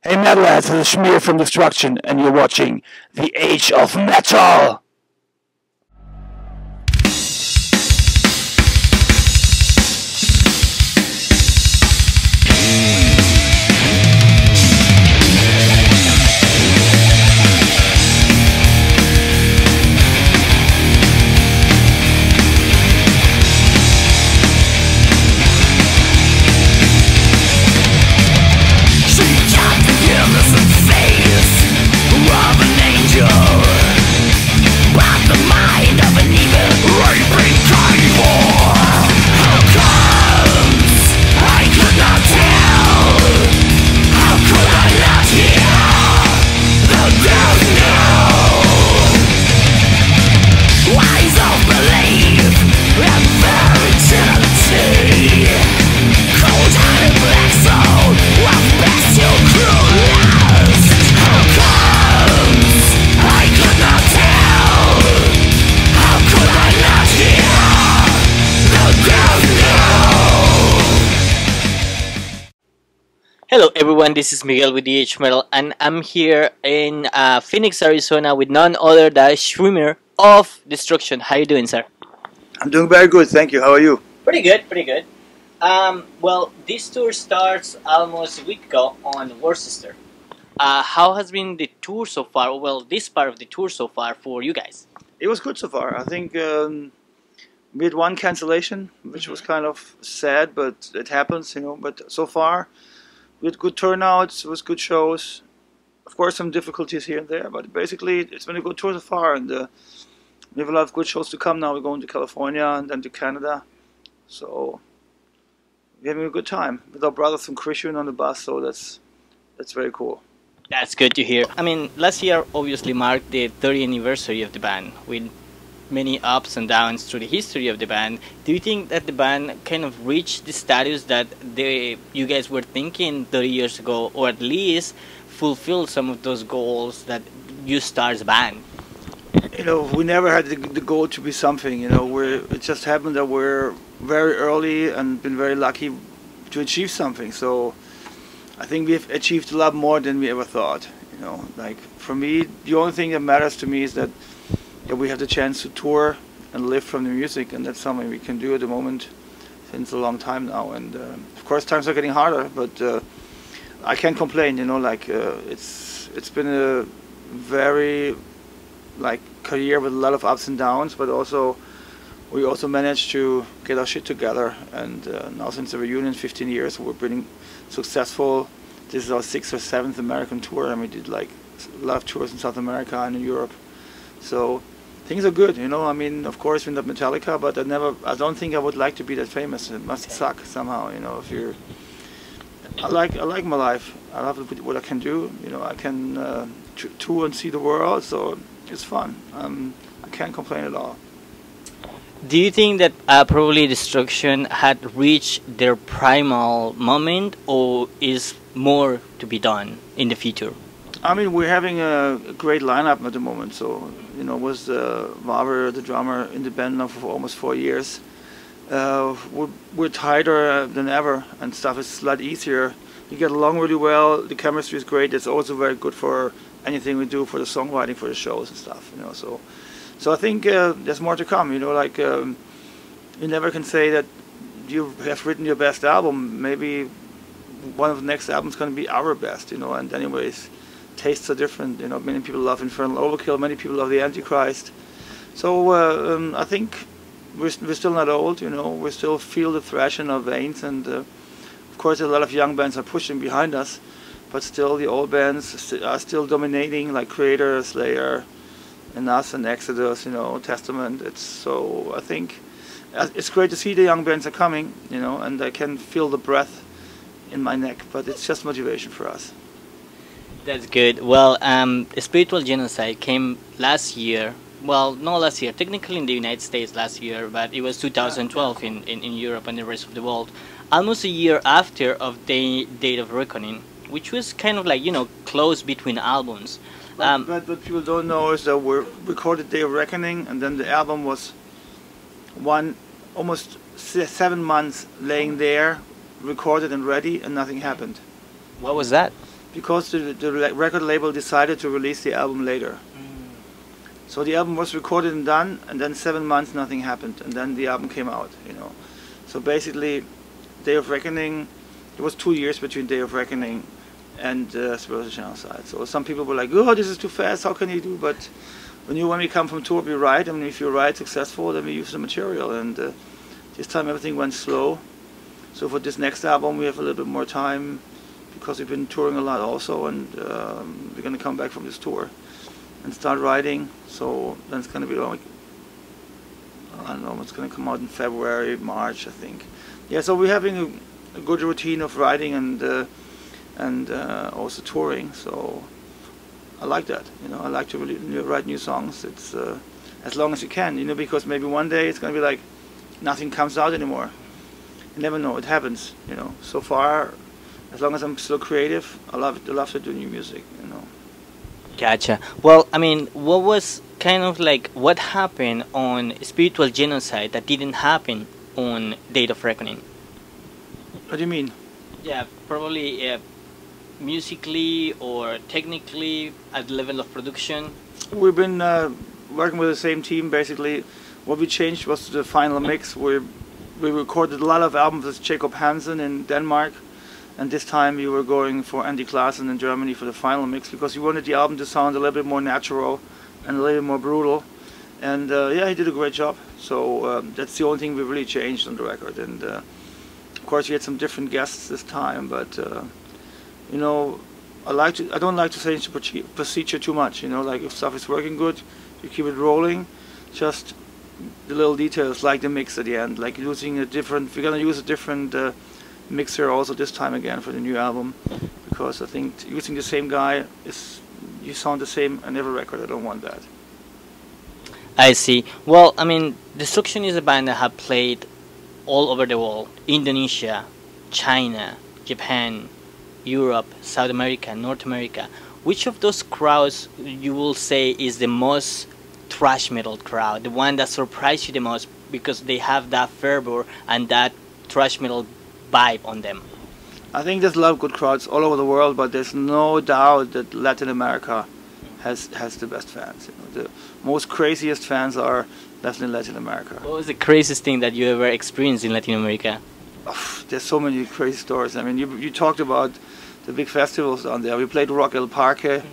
Hey Metalheads, this is Schmier from Destruction, and you're watching The Age of Metal! Hello everyone, this is Miguel with DH Metal, and I'm here in Phoenix, Arizona with none other than Schmier of Destruction. How you doing, sir? I'm doing very good, thank you. How are you? Pretty good, pretty good. Well, this tour starts almost a week ago on Worcester. How has been the tour so far? Well, this part of the tour so far for you guys? It was good so far. I think we had one cancellation, which was kind of sad, but it happens, you know. But so far, we had good turnouts, it was good shows. Of course, some difficulties here and there, but basically, it's been a good tour so far, and we have a lot of good shows to come now. We're going to California and then to Canada, so we're having a good time with our brothers from Christian on the bus. So that's very cool. That's good to hear. I mean, last year obviously marked the 30th anniversary of the band with many ups and downs through the history of the band. Do you think that the band kind of reached the status that you guys were thinking 30 years ago, or at least fulfilled some of those goals that you start a band? You know, we never had the goal to be something. You know, it just happened that we're very early and been very lucky to achieve something. So I think we've achieved a lot more than we ever thought. You know, like for me, the only thing that matters to me is that we have the chance to tour and live from the music, and that's something we can do at the moment since a long time now. And of course, times are getting harder, but I can't complain. You know, like it's been a very career with a lot of ups and downs, but also we also managed to get our shit together. And now since the reunion, 15 years, we're pretty successful. This is our 6th or 7th American tour, and we did like a lot of tours in South America and in Europe. So things are good, you know. I mean, of course, we're not Metallica, but I don't think I would like to be that famous. It must suck somehow, you know. If you're, I like my life. I love what I can do. You know, I can tour and see the world, so it's fun. I can't complain at all. Do you think that probably Destruction had reached their primal moment, or is more to be done in the future? I mean, we're having a great lineup at the moment. So, you know, was Marver, the drummer, in the band now for almost 4 years. We're tighter than ever, and stuff is a lot easier. We get along really well. The chemistry is great. It's also very good for anything we do for the songwriting, for the shows and stuff. You know, so I think there's more to come. You know, like you never can say that you have written your best album. Maybe one of the next albums is going to be our best. You know, and anyways, tastes are different. You know, many people love Infernal Overkill, many people love the Antichrist. So I think we're still not old. You know, we still feel the thrash in our veins, and of course a lot of young bands are pushing behind us, but still the old bands are still dominating, like Creator, Slayer, and us, and Exodus. You know, Testament. So I think it's great to see the young bands are coming. You know, and I can feel the breath in my neck, but it's just motivation for us. That's good. Well, Spiritual Genocide came last year. Well, not last year, technically in the United States last year, but it was 2012 in Europe and the rest of the world. Almost a year after of the Date of Reckoning, which was kind of like, you know, close between albums. But what people don't know is that we recorded Day of Reckoning, and then the album was almost 7 months laying there, recorded and ready, and nothing happened. What was that? because the record label decided to release the album later. So the album was recorded and done, and then 7 months nothing happened, and then the album came out, you know. So basically, Day of Reckoning, it was 2 years between Day of Reckoning and Schmier of Genocide. So some people were like, oh, this is too fast, how can you do? But when we come from tour, we write, and if you write successful, then we use the material. And this time everything went slow. So for this next album, we have a little bit more time, because we've been touring a lot also, and we're going to come back from this tour and start writing. So then it's going to be like, I don't know, it's going to come out in February, March, I think. Yeah, so we're having a good routine of writing and also touring. So I like that. You know, I like to really write new songs. It's as long as you can, you know, because maybe one day it's going to be like nothing comes out anymore. You never know. It happens. You know. So far, as long as I'm still creative, I love to do new music. You know. Gotcha. Well, I mean, what was kind of like what happened on Spiritual Genocide that didn't happen on Date of Reckoning? What do you mean? Yeah, probably musically or technically at the level of production. We've been working with the same team basically. What we changed was the final mix. We recorded a lot of albums with Jacob Hansen in Denmark. And this time we were going for Andy Klaassen in Germany for the final mix, because we wanted the album to sound a little bit more natural and a little bit more brutal. And yeah, he did a great job. So that's the only thing we really changed on the record. And of course we had some different guests this time, but you know, I don't like to change the procedure too much. You know, like if stuff is working good, you keep it rolling. Just the little details, like the mix at the end, like using a different. We're gonna use a different mixer also this time again for the new album, because I think using the same guy you sound the same on every record. I don't want that. I see. Well, I mean, Destruction is a band that have played all over the world: Indonesia, China, Japan, Europe, South America, North America. Which of those crowds you will say is the most thrash metal crowd, the one that surprised you the most because they have that fervor and that thrash metal vibe on them? I think there's a lot of good crowds all over the world, but there's no doubt that Latin America has the best fans. You know, the most craziest fans are definitely in Latin America. What was the craziest thing that you ever experienced in Latin America? Oh, there's so many crazy stories. I mean, you talked about the big festivals down there. We played Rock El Parque.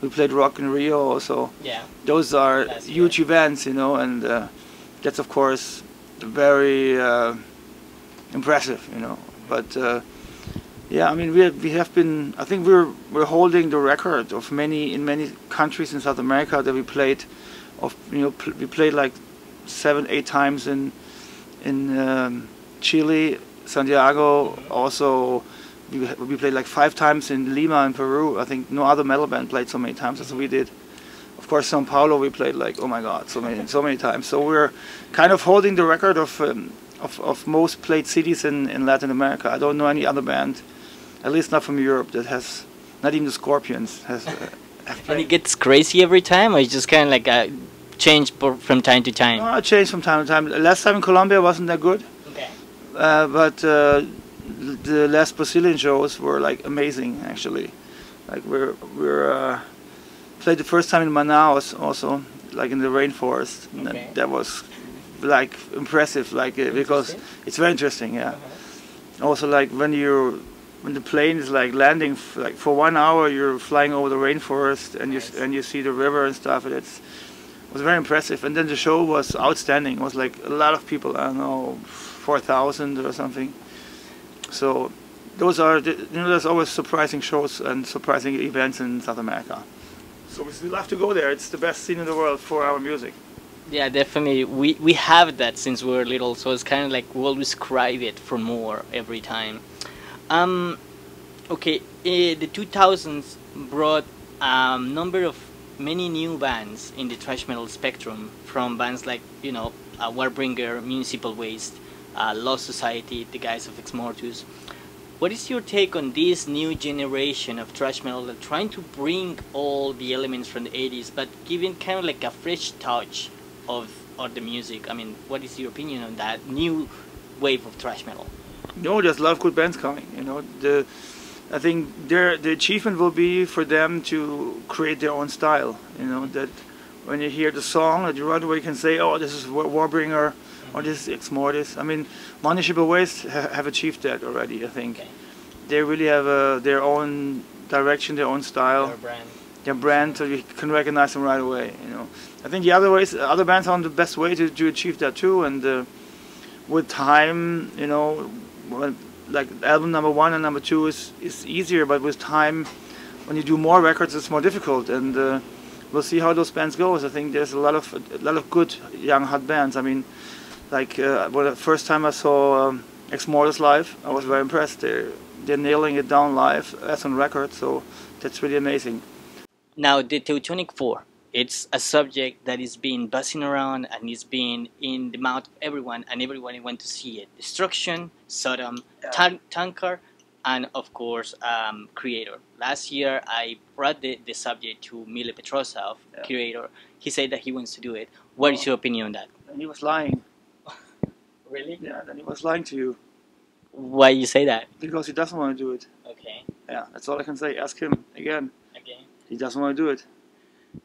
We played Rock in Rio also. Yeah. Those are huge events, you know, and that's of course very impressive, you know. But yeah, I mean, we have been. I think we're holding the record of in many countries in South America that we played. You know, we played like 7-8 times in Chile, Santiago. Also, we played like 5 times in Lima in Peru. I think no other metal band played so many times as we did. Of course, São Paulo we played like, oh my God, so many times. So we're kind of holding the record of most played cities in Latin America. I don't know any other band, at least not from Europe, that has, not even the Scorpions has. And it gets crazy every time, or it's just kind of like change from time to time? No, it changed from time to time. Last time in Colombia wasn't that good. Okay. But the last Brazilian shows were like amazing, actually. Like we're played the first time in Manaus also, like in the rainforest. Okay. That was like impressive, like because it's very interesting. Yeah. Also, like when the plane is like landing, like for 1 hour you're flying over the rainforest and you see the river and stuff, and it was very impressive. And then the show was outstanding. It was like a lot of people. I don't know, 4,000 or something. So those are, you know, there's always surprising shows and surprising events in South America. So we still have to go there. It's the best scene in the world for our music. Yeah, definitely. We have that since we were little, so it's kind of like we always crave it for more every time. Okay, the 2000s brought a number of many new bands in the thrash metal spectrum, from bands like, you know, Warbringer, Municipal Waste, Lost Society, the guys of Ex Mortus. What is your take on this new generation of thrash metal that trying to bring all the elements from the 80s but giving kind of like a fresh touch of the music? I mean, what is your opinion on that new wave of thrash metal? No, there's a lot of good bands coming. You know, I think the achievement will be for them to create their own style. You know, that when you hear the song, that you right away can say, "Oh, this is Warbringer," or "This is Ex Mortis." I mean, Mothership Waste have achieved that already. I think they really have their own direction, their own style, their brand, so you can recognize them right away. You know, I think the other bands are on the best way to achieve that too, and with time, you know. Like album number 1 and number 2 is easier, but with time, when you do more records, it's more difficult. And we'll see how those bands goes. I think there's a lot of good young hot bands. I mean, like when the first time I saw Ex Mortis live, I was very impressed. They're nailing it down live as on record, so that's really amazing. Now, the Teutonic Four, it's a subject that is being buzzing around and is being in the mouth of everyone, and everyone went to see it. Destruction, Sodom, Tankard, and of course, Creator. Last year, I brought the subject to Mile Petrosov, Creator. He said that he wants to do it. What is your opinion on that? And he was lying. Really? Yeah, then he was lying to you. Why you say that? Because he doesn't want to do it. Okay. Yeah, that's all I can say. Ask him again. Okay. He doesn't want to do it.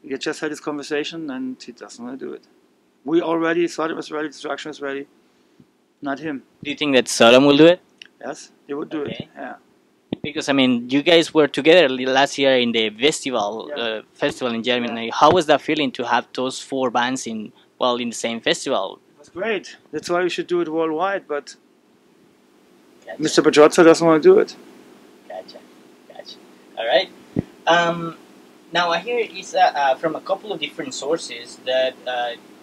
We just had this conversation and he doesn't want to do it. We already, Sodom was ready, Destruction was ready. Not him. Do you think that Sodom will do it? Yes, they would do it. Yeah. Because I mean, you guys were together last year in the festival in Germany. How was that feeling to have those 4 bands in the same festival? It was great. That's why we should do it worldwide. But Mr. Pedrozza doesn't want to do it. Gotcha. All right. Now I hear it's from a couple of different sources that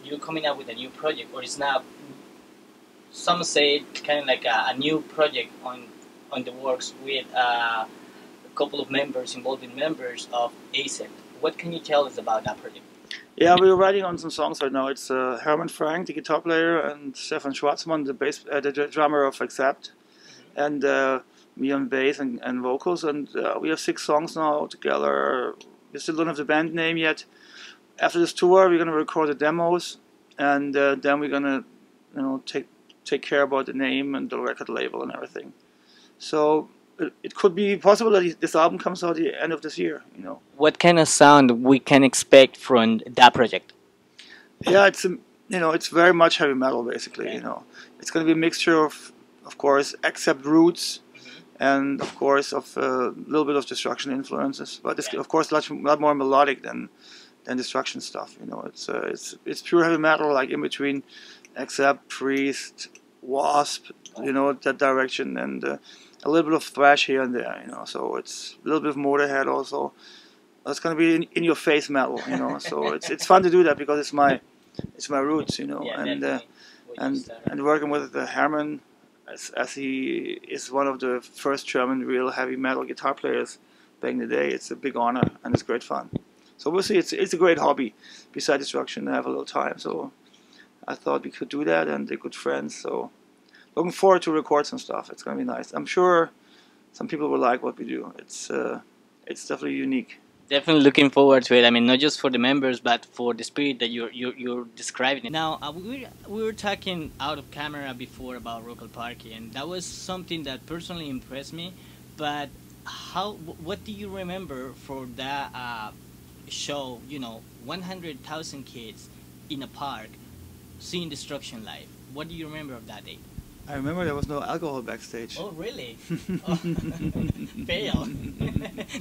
you're coming out with a new project, or it's now. Some say it's kind of like a new project on the works with a couple of members, involving members of ASET. What can you tell us about that project? Yeah, we're writing on some songs right now. It's Herman Frank, the guitar player, and Stefan Schwarzmann, the drummer of Accept, and me on bass and vocals. And we have 6 songs now together. We still don't have the band name yet. After this tour, we're gonna record the demos, and then we're gonna, take care about the name and the record label and everything. So it could be possible that this album comes out at the end of this year. What kind of sound we can expect from that project? Yeah, it's very much heavy metal basically. It's gonna be a mixture of course, Accept roots. And of course, of a little bit of Destruction influences, but it's of course a lot more melodic than Destruction stuff. It's pure heavy metal, like in between Accept, Priest, Wasp, that direction, and a little bit of thrash here and there. So it's a little bit of Motorhead also. It's gonna be in your face metal. So it's fun to do that because it's my roots. And working with Herman. As he is one of the first German real heavy metal guitar players back in the day, it's a big honor and it's great fun. So we'll see. It's a great hobby besides Destruction. I have a little time, so I thought we could do that, and they're good friends. So looking forward to record some stuff. It's gonna be nice. I'm sure some people will like what we do. It's definitely unique. Definitely looking forward to it. I mean, not just for the members, but for the spirit that you're describing it. Now, we were talking out of camera before about Rockall Party, and that was something that personally impressed me. But what do you remember for that show? 100,000 kids in a park seeing Destruction live. What do you remember of that day? I remember there was no alcohol backstage. Oh, really? Fail.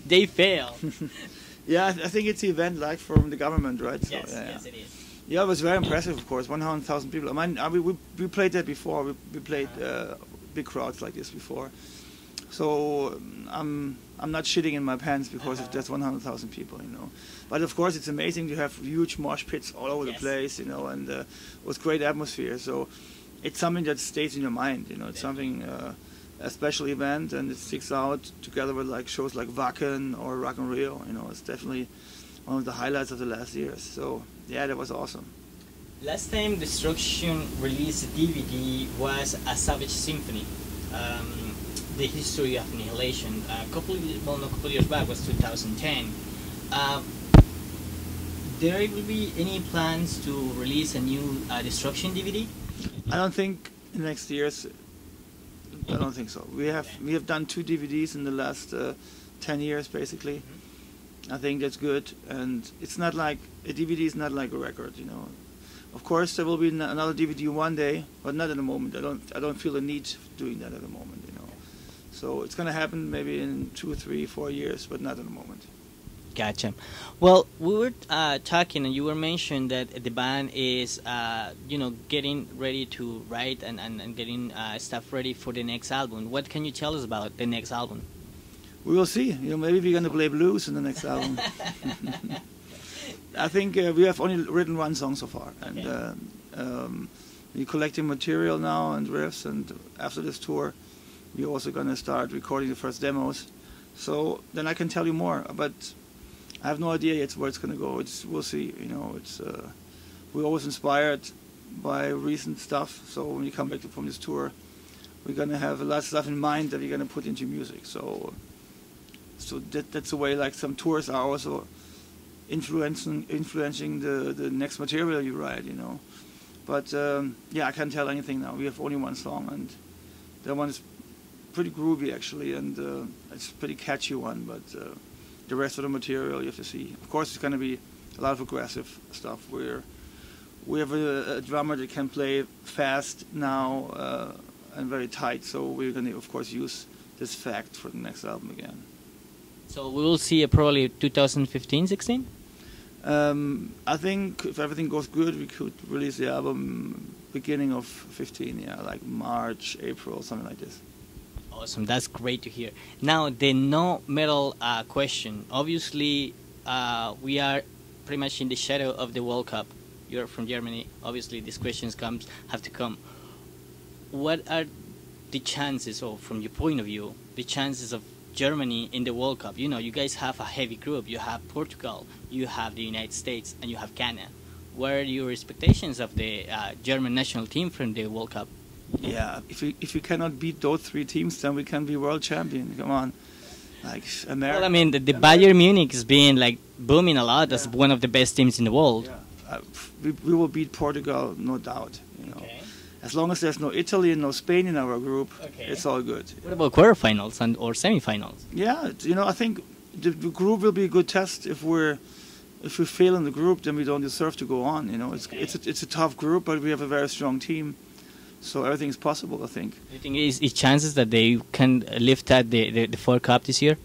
They fail. Yeah, I think it's an event like from the government, right? So, yes, it is. Yeah, it was very impressive, of course. 100,000 people. I mean, we played that before. We played big crowds like this before. So I'm not shitting in my pants because of just 100,000 people, But of course, it's amazing to have huge mosh pits all over the place, and it was great atmosphere. So it's something that stays in your mind, It's something, a special event, and it sticks out together with shows like Wacken or Rock and Rio. It's definitely one of the highlights of the last years. So yeah, that was awesome. Last time Destruction released a DVD was A Savage Symphony, the history of annihilation. A couple of years back was 2010. There will be any plans to release a new Destruction DVD? I don't think in the next years I don't think so. We have done 2 DVDs in the last 10 years, basically. I think that's good, and it's not like a DVD is not like a record, you know. Of course, there will be another DVD one day, but not at the moment. I don't feel the need doing that at the moment, you know. So it's gonna happen maybe in 2, 3, 4 years, but not at the moment. Gotcha. Well, we were talking, and you were mentioning that the band is, getting ready to write and getting stuff ready for the next album. What can you tell us about the next album? We will see. You know, maybe we're gonna play blues in the next album. I think we have only written 1 song so far, and we're collecting material now and riffs. And after this tour, we're also gonna start recording the first demos. So then I can tell you more, but I have no idea yet where it's gonna go. We'll see. You know, we're always inspired by recent stuff. So when we come back from this tour, we're gonna have a lot of stuff in mind that we're gonna put into music. So that's the way. Like some tours are also influencing the next material you write. You know, but yeah, I can't tell anything now. We have only 1 song, and that one is pretty groovy actually, and it's a pretty catchy one. But the rest of the material you have to see. Of course, it's going to be a lot of aggressive stuff. We have a drummer that can play fast now and very tight, so we're going to, of course, use this fact for the next album again. So we will see probably 2015-16? I think if everything goes good, we could release the album beginning of 15, yeah, like March, April, something like this. Awesome, that's great to hear. Now, the no metal question. Obviously, we are pretty much in the shadow of the World Cup. You're from Germany. Obviously, these questions have to come. What are the chances, or from your point of view, the chances of Germany in the World Cup? You know, you guys have a heavy group. You have Portugal, you have the United States, and you have Canada. What are your expectations of the German national team from the World Cup? Yeah, if we cannot beat those 3 teams, then we can be world champion. Come on, like America. Well, I mean, the Bayern Munich is being like booming a lot as one of the best teams in the world. Yeah. We will beat Portugal, no doubt. You know, Okay. as long as there's no Italy and no Spain in our group, it's all good. What about quarterfinals or semifinals? Yeah, you know, I think the group will be a good test. If we fail in the group, then we don't deserve to go on. You know, it's a tough group, but we have a very strong team. So everything is possible, I think. Do you think is chances that they can lift at the 4 Cup this year?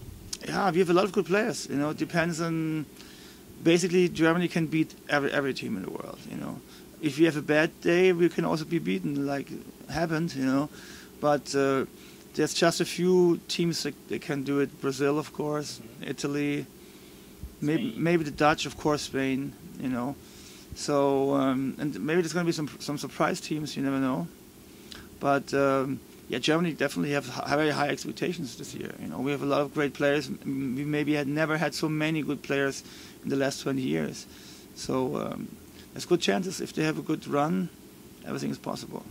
Yeah, we have a lot of good players. You know, it depends on. Basically, Germany can beat every team in the world. You know, if we have a bad day, we can also be beaten, like happened. You know, but there's just a few teams that can do it. Brazil, of course, Italy, maybe the Dutch, of course, Spain. You know, so and maybe there's going to be some surprise teams. You never know. But yeah, Germany definitely have very high expectations this year. You know, we have a lot of great players. We maybe had never had so many good players in the last 20 years. So there's good chances if they have a good run, everything is possible.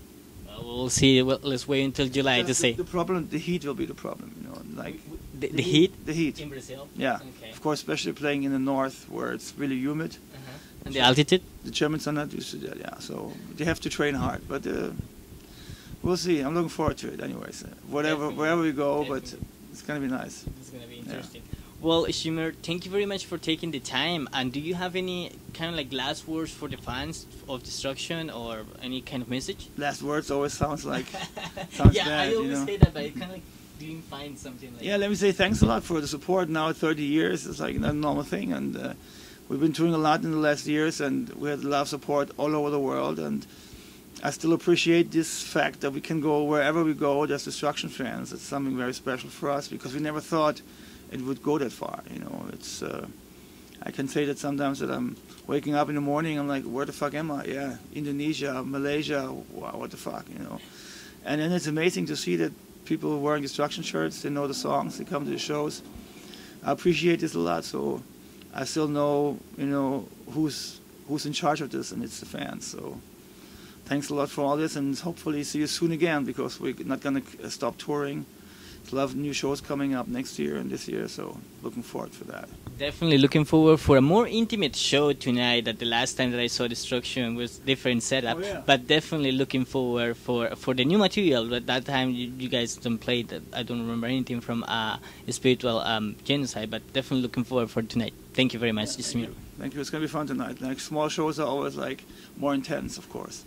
We'll see. Well, let's wait until July to see. The problem, the heat will be the problem. You know, like the heat. The heat In Brazil. Yeah, Okay. of course, especially playing in the north where it's really humid. And the altitude. The Germans are not used to that. Yeah, so they have to train hard. But we'll see. I'm looking forward to it, anyways. Wherever we go, but it's gonna be nice. It's gonna be interesting. Yeah. Well, Schmier, thank you very much for taking the time. And do you have any kind of like last words for the fans of Destruction, or any kind of message? Last words always sounds bad. I always say that, but I kind of like didn't find something like. Yeah, let me say thanks a lot for the support. Now 30 years, it's like a normal thing, and we've been doing a lot in the last years, and we had a lot of support all over the world, and I still appreciate this fact that we can go wherever we go. There's Destruction fans. It's something very special for us, because we never thought it would go that far. You know, it's. I can say that sometimes that I'm waking up in the morning, I'm like, where the fuck am I? Yeah, Indonesia, Malaysia. Wow, what the fuck, you know? And then it's amazing to see that people wearing Destruction shirts. They know the songs. They come to the shows. I appreciate this a lot. So I still know, you know, who's in charge of this, and it's the fans. So thanks a lot for all this, and hopefully see you soon again, because we're not gonna stop touring. a lot of new shows coming up next year and this year, so looking forward for that. Definitely looking forward for a more intimate show tonight. That the last time that I saw Destruction was different setup, but definitely looking forward for the new material. But that time you guys don't play that. I don't remember anything from Spiritual Genocide, but definitely looking forward for tonight. Thank you very much, Schmier. Thank you. It's gonna be fun tonight. Like small shows are always like more intense, of course.